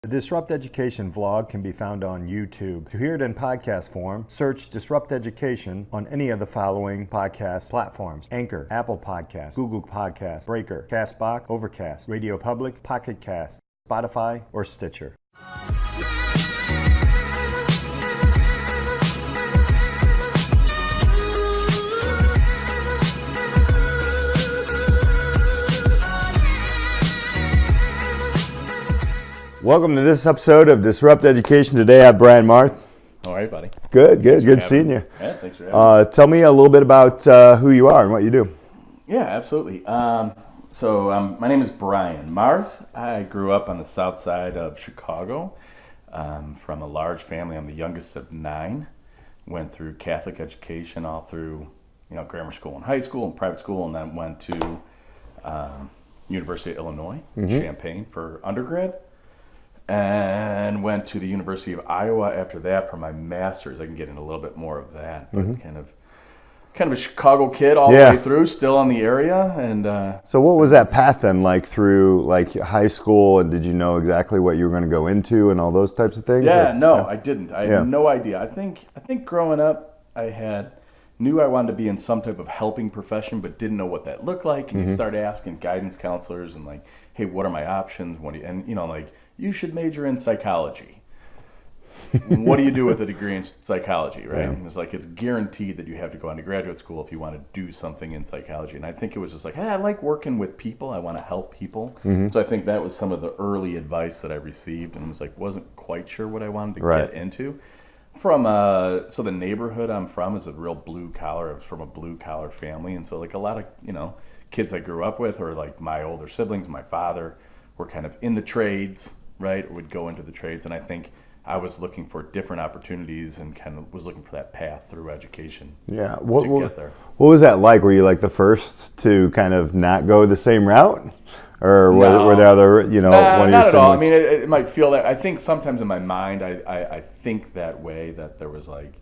The Disrupt Education vlog can be found on YouTube. To hear it in podcast form, search Disrupt Education on any of the following podcast platforms: Anchor, Apple Podcasts, Google Podcasts, Breaker, Castbox, Overcast, Radio Public, Pocket Cast, Spotify, or Stitcher. Welcome to this episode of Disrupt Education. Today I have Brian Marth. All right, buddy. Good seeing you. Yeah, thanks for having me. Tell me a little bit about who you are and what you do. Yeah, absolutely. So my name is Brian Marth. I grew up on the south side of Chicago from a large family. I'm the youngest of 9. Went through Catholic education all through, grammar school and high school and private school, and then went to University of Illinois, Champaign for undergrad. And went to the University of Iowa after that for my master's. I can get into a little bit more of that. But kind of a Chicago kid all the way through, still on the area. And so what was that path then like through like high school, and did you know exactly what you were going to go into and all those types of things? I didn't. I had no idea. I think growing up I knew I wanted to be in some type of helping profession, but didn't know what that looked like. And you start asking guidance counselors and like, hey, what are my options? You should major in psychology. What do you do with a degree in psychology, right? And it's guaranteed that you have to go on to graduate school if you want to do something in psychology. And I think it was just like, hey, I like working with people. I want to help people. So I think that was some of the early advice that I received, and wasn't quite sure what I wanted to get into. So the neighborhood I'm from is a real blue collar. I was from a blue collar family, and so like a lot of kids I grew up with, or like my older siblings, my father, were kind of in the trades, right? Or would go into the trades, and I think I was looking for different opportunities and kind of was looking for that path through education. Yeah, to get there. What was that like? Were you like the first to kind of not go the same route, or were there other one of your not at all. I mean, it might feel that. I think sometimes in my mind, I think that way, that there was like,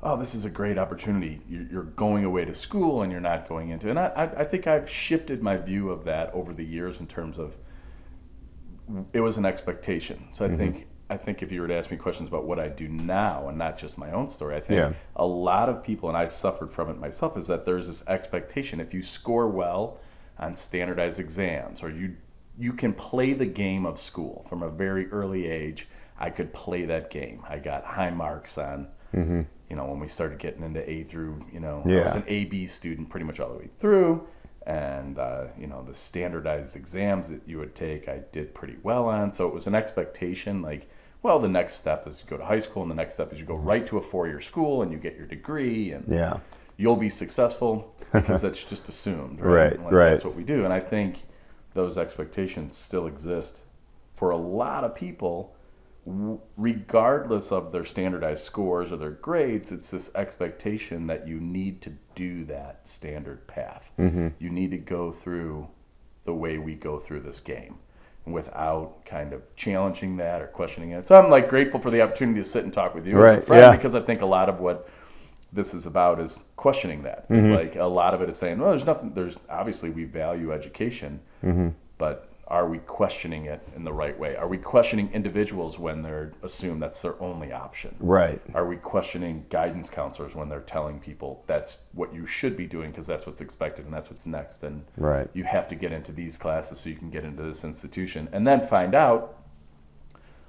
oh, this is a great opportunity. You're going away to school and you're not going into. And I think I've shifted my view of that over the years in terms of it was an expectation. So I think if you were to ask me questions about what I do now and not just my own story, I think a lot of people, and I suffered from it myself, is that there's this expectation. If you score well on standardized exams, or you can play the game of school from a very early age. I could play that game. I got high marks on, when we started getting into A through, I was an A-B student pretty much all the way through. And, the standardized exams that you would take, I did pretty well on. So it was an expectation like, well, the next step is you go to high school, and the next step is you go right to a 4-year school and you get your degree, and you'll be successful, because that's just assumed, right? Right. That's what we do. And I think those expectations still exist for a lot of people, regardless of their standardized scores or their grades. It's this expectation that you need to do that standard path. You need to go through the way we go through this game without kind of challenging that or questioning it. So I'm like grateful for the opportunity to sit and talk with you as a friend, because I think a lot of what this is about is questioning that. It's like a lot of it is saying, well, there's obviously we value education, but are we questioning it in the right way? Are we questioning individuals when they're assumed that's their only option? Right. Are we questioning guidance counselors when they're telling people that's what you should be doing because that's what's expected and that's what's next? And you have to get into these classes so you can get into this institution. And then find out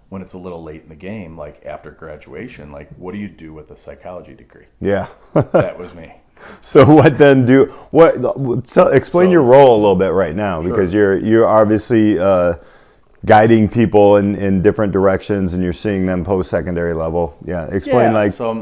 when it's a little late in the game, like after graduation, like what do you do with a psychology degree? Yeah. That was me. So what then explain your role a little bit right now, because you're obviously guiding people in different directions, and you're seeing them post-secondary level. Explain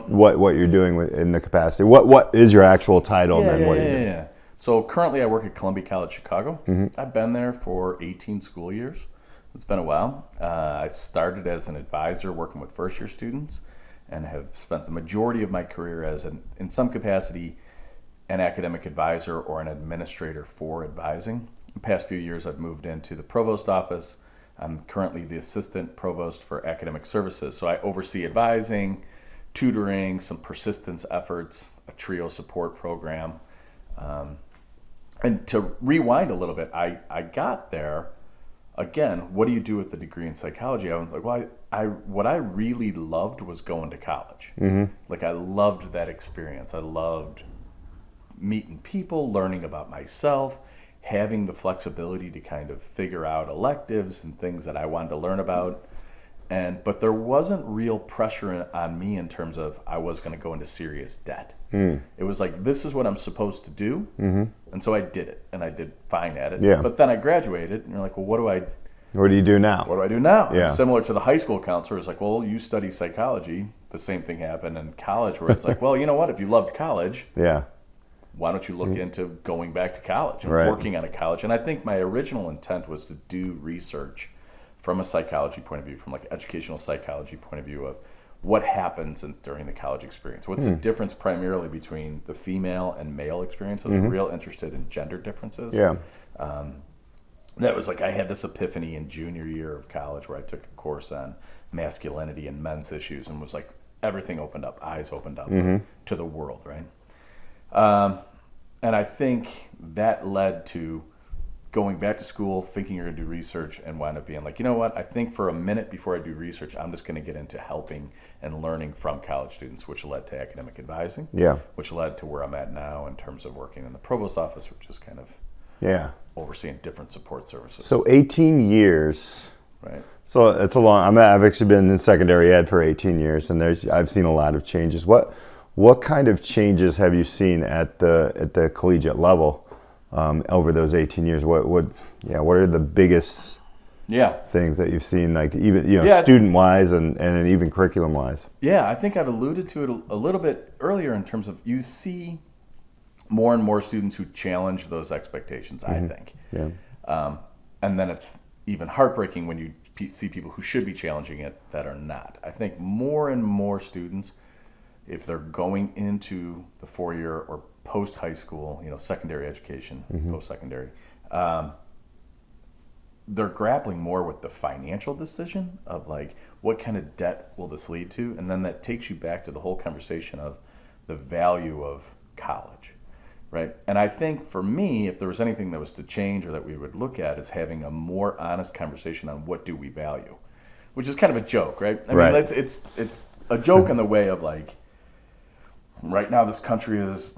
what you're doing in the capacity. What is your actual title, and then what do you do? So currently I work at Columbia College Chicago. I've been there for 18 school years. So it's been a while. I started as an advisor working with first-year students, and have spent the majority of my career as in some capacity, an academic advisor or an administrator for advising. The past few years, I've moved into the provost office. I'm currently the assistant provost for academic services. So I oversee advising, tutoring, some persistence efforts, a TRIO support program. And to rewind a little bit, I got there again, what do you do with the degree in psychology? I was like, well, what I really loved was going to college. Like I loved that experience. I loved meeting people, learning about myself, having the flexibility to kind of figure out electives and things that I wanted to learn about. But there wasn't real pressure on me in terms of I was going to go into serious debt. It was like, this is what I'm supposed to do. And so I did it, and I did fine at it. Yeah. But then I graduated, and you're like, well, what do you do now? do I do now? Yeah. And similar to the high school counselor, it's like, well, you study psychology. The same thing happened in college, where it's like, well, you know what? If you loved college, Yeah. why don't you look into going back to college and Right. working on a college? And I think my original intent was to do research from a psychology point of view, from like educational psychology point of view of what happens during the college experience. What's the difference primarily between the female and male experience? I was real interested in gender differences. Yeah. That was like, I had this epiphany in junior year of college where I took a course on masculinity and men's issues, and was like, everything opened up, eyes opened up to the world, right? And I think that led to going back to school, thinking you're going to do research, and wind up being like, you know what, I think for a minute before I do research, I'm just going to get into helping and learning from college students, which led to academic advising, Yeah. which led to where I'm at now in terms of working in the provost office, which is kind of Yeah. overseeing different support services. So 18 years. Right. So it's a long. I've actually been in secondary ed for 18 years, and I've seen a lot of changes. What kind of changes have you seen at the collegiate level over those 18 years? What are the biggest things that you've seen, like even student wise and even curriculum wise? Yeah, I think I've alluded to it a little bit earlier in terms of you see more and more students who challenge those expectations, I think. Yeah. And then it's even heartbreaking when you see people who should be challenging it that are not. I think more and more students, if they're going into the 4-year or post-high school, secondary education, post-secondary, they're grappling more with the financial decision of like, what kind of debt will this lead to? And then that takes you back to the whole conversation of the value of college, right? And I think for me, if there was anything that was to change or that we would look at, is having a more honest conversation on what do we value, which is kind of a joke, right? I mean, it's a joke in the way of like, right now this country is,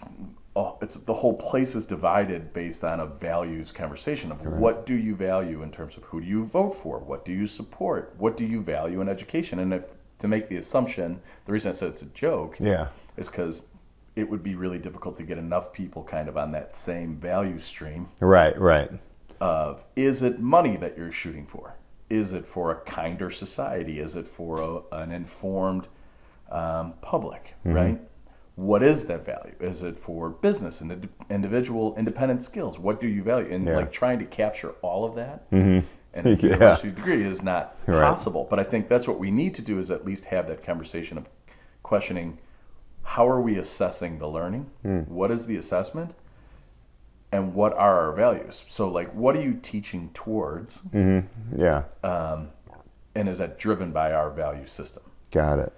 the whole place is divided based on a values conversation of what do you value in terms of who do you vote for, what do you support, what do you value in education. And if to make the assumption, the reason I said it's a joke is because it would be really difficult to get enough people kind of on that same value stream. Right. Of, is it money that you're shooting for? Is it for a kinder society? Is it for an informed public, right? What is that value? Is it for business and individual independent skills? What do you value? And like trying to capture all of that in a university degree is not possible. But I think that's what we need to do, is at least have that conversation of questioning, how are we assessing the learning? What is the assessment? And what are our values? So like, what are you teaching towards? And is that driven by our value system? Got it.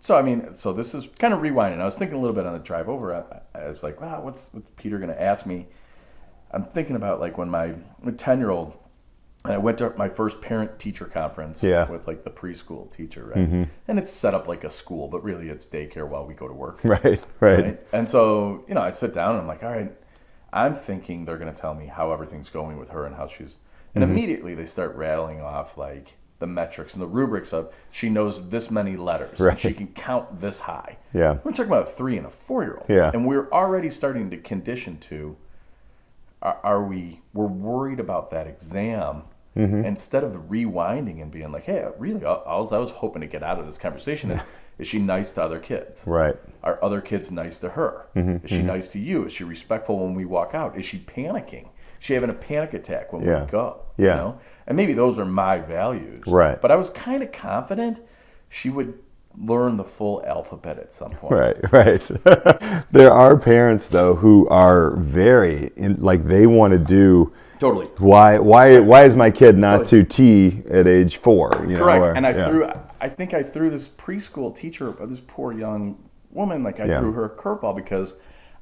So this is kind of rewinding. I was thinking a little bit on the drive over. I was like, wow, what's Peter going to ask me? I'm thinking about like when my 10-year-old, and I went to my first parent-teacher conference with like the preschool teacher, right? And it's set up like a school, but really it's daycare while we go to work. Right. And so, I sit down and I'm like, all right, I'm thinking they're going to tell me how everything's going with her and how she's, and immediately they start rattling off like the metrics and the rubrics of, she knows this many letters and she can count this high. We're talking about a 3 and a 4-year-old. And we're already starting to condition to, we're worried about that exam instead of rewinding and being like, hey, really, all I was hoping to get out of this conversation is she nice to other kids? Right. Are other kids nice to her? Is she nice to you? Is she respectful when we walk out? Is she panicking? Is she having a panic attack when we go? And maybe those are my values. Right. But I was kind of confident she would learn the full alphabet at some point. Right. There are parents though who are very they want to do. Totally. Why is my kid not to T at age 4? Correct. And I think I threw this preschool teacher, this poor young woman, I threw her a curveball because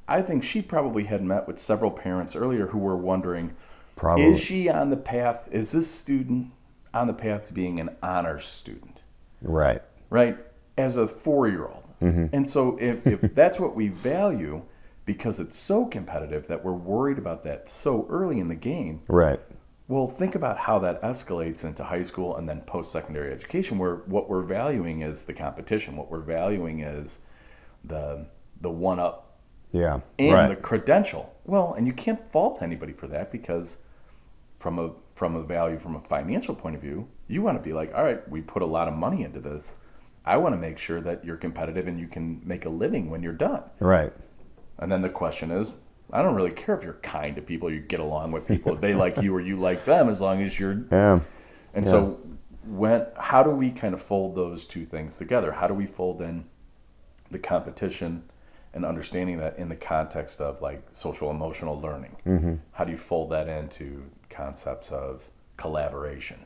I think she probably had met with several parents earlier who were wondering, Probably. Is she on the path? Is this student on the path to being an honors student? Right. Right? As a 4-year-old. And so if that's what we value, because it's so competitive that we're worried about that so early in the game. Right. Well, think about how that escalates into high school and then post-secondary education, where what we're valuing is the competition. What we're valuing is the one-up Yeah. and Right. the credential. Well, and you can't fault anybody for that, because from a value, from a financial point of view, you want to be like, all right, we put a lot of money into this. I want to make sure that you're competitive and you can make a living when you're done. Right. And then the question is, I don't really care if you're kind to people, you get along with people, if they like you or you like them, as long as you're. Yeah. And so how do we kind of fold those two things together? How do we fold in the competition and understanding that in the context of like social emotional learning? How do you fold that into concepts of collaboration?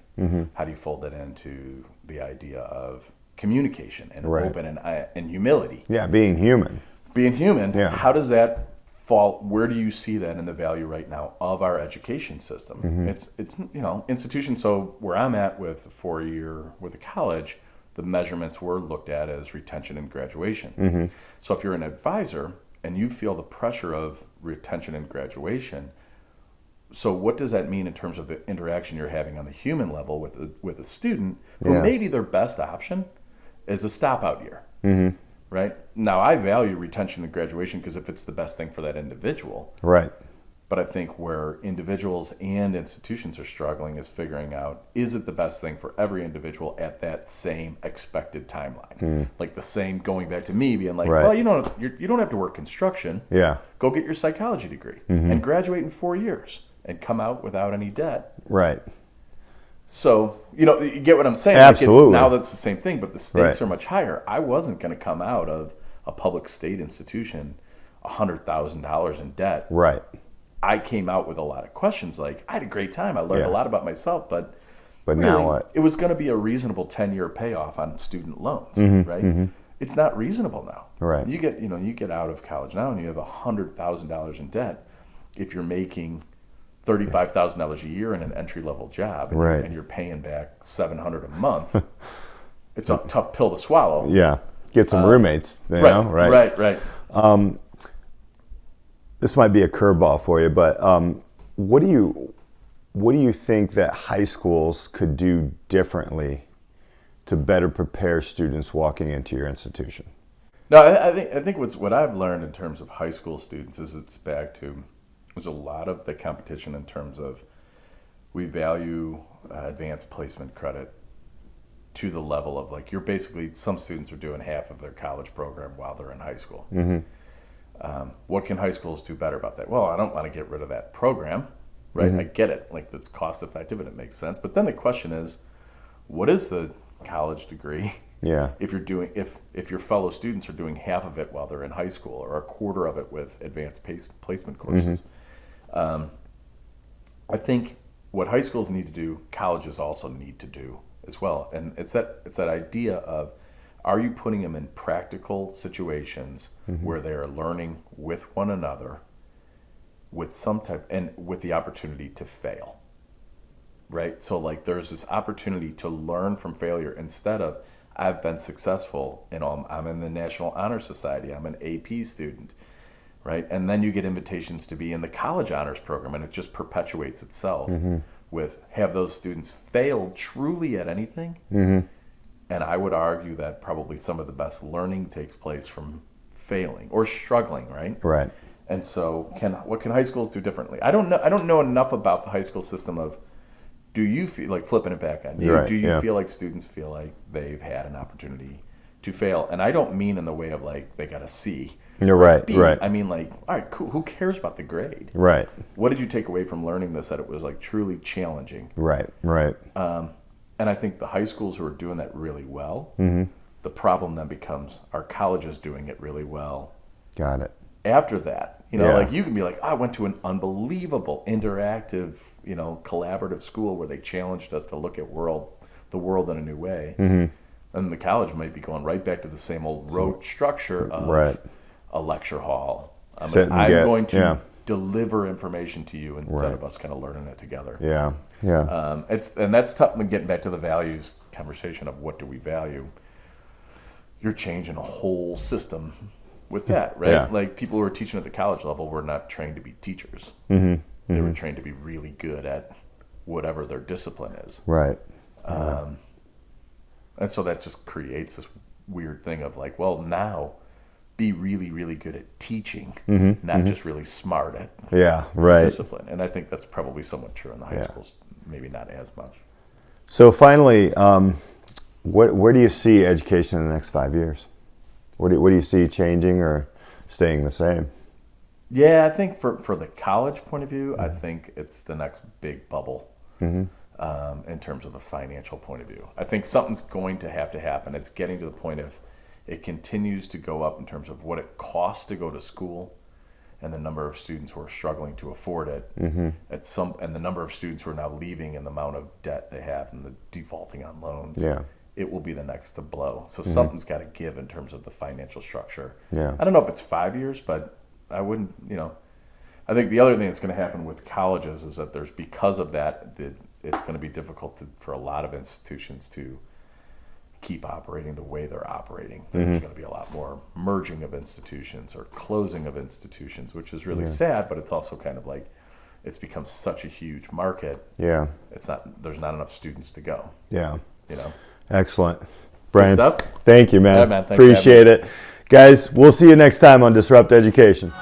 How do you fold that into the idea of communication and open and humility? Yeah. Being human. Being human. Yeah. How does that fall? Where do you see that in the value right now of our education system? It's institution. So where I'm at with a 4-year with a college, the measurements were looked at as retention and graduation. So if you're an advisor and you feel the pressure of retention and graduation, so what does that mean in terms of the interaction you're having on the human level with a student who maybe their best option is a stop-out year, right? Now, I value retention and graduation because if it's the best thing for that individual. Right. But I think where individuals and institutions are struggling is figuring out, is it the best thing for every individual at that same expected timeline? Like the same, going back to me being like, well, you don't have to work construction. Yeah. Go get your psychology degree and graduate in 4 years and come out without any debt. Right. So, you get what I'm saying? Absolutely. Now that's the same thing, but the stakes are much higher. I wasn't going to come out of a public state institution $100,000 in debt. Right. I came out with a lot of questions. Like, I had a great time. I learned a lot about myself, but really, now what? It was going to be a reasonable 10-year payoff on student loans, right? It's not reasonable now. Right. You get out of college now and you have $100,000 in debt. If you're making $35,000 a year in an entry-level job, and you're paying back $700 a month, it's a tough pill to swallow. Yeah. Get some roommates, you know? Right. This might be a curveball for you, but what do you think that high schools could do differently to better prepare students walking into your institution? No, I think what I've learned in terms of high school students is it's back to there's a lot of the competition in terms of we value advanced placement credit to the level of like some students are doing half of their college program while they're in high school. What can high schools do better about that? Well, I don't want to get rid of that program, right? I get it, like that's cost effective and it makes sense. But then the question is, what is the college degree? Yeah. If your fellow students are doing half of it while they're in high school, or a quarter of it with advanced placement courses, I think what high schools need to do, colleges also need to do as well. And it's that idea of, are you putting them in practical situations where they are learning with one another, with with the opportunity to fail, right? So like there's this opportunity to learn from failure instead of, I've been successful and I'm in the National Honor Society, I'm an AP student, right? And then you get invitations to be in the college honors program, and it just perpetuates itself with have those students failed truly at anything? And I would argue that probably some of the best learning takes place from failing or struggling, right? Right. And so what can high schools do differently? I don't know enough about the high school system of, do you feel like flipping it back on you? Right, do you feel like students feel like they've had an opportunity to fail? And I don't mean in the way of like they got a C. You're right. B. Right. I mean like, all right, cool. Who cares about the grade? Right. What did you take away from learning this that it was like truly challenging? Right. And I think the high schools who are doing that really well, the problem then becomes, are colleges doing it really well? Got it. After that, like you can be like, I went to an unbelievable interactive, collaborative school where they challenged us to look at the world in a new way. And the college might be going right back to the same old rote structure of a lecture hall. I'm going to deliver information to you instead Right. of us kind of learning it together. Yeah. Yeah. And that's tough when getting back to the values conversation of what do we value. You're changing a whole system with that, right? Yeah. Like people who are teaching at the college level were not trained to be teachers. They were trained to be really good at whatever their discipline is. Right. And so that just creates this weird thing of like, well, now be really, really good at teaching, not just really smart at Yeah. Right. discipline. And I think that's probably somewhat true in the high schools, maybe not as much. So finally, where do you see education in the next 5 years? What do you see changing or staying the same? Yeah, I think for the college point of view, I think it's the next big bubble in terms of a financial point of view. I think something's going to have to happen. It's getting to the point of it continues to go up in terms of what it costs to go to school and the number of students who are struggling to afford it and the number of students who are now leaving and the amount of debt they have and the defaulting on loans. Yeah. It will be the next to blow. So something's got to give in terms of the financial structure. Yeah. I don't know if it's 5 years, but I wouldn't, I think the other thing that's going to happen with colleges is that because of that, it's going to be difficult for a lot of institutions to keep operating the way they're operating. There's going to be a lot more merging of institutions or closing of institutions, which is really sad, but it's also kind of like it's become such a huge market. Yeah. There's not enough students to go. Yeah. You know. Excellent. Brian, stuff. thank you, man. Yeah, man. Thanks for having Appreciate it. Guys, we'll see you next time on Disrupt Education.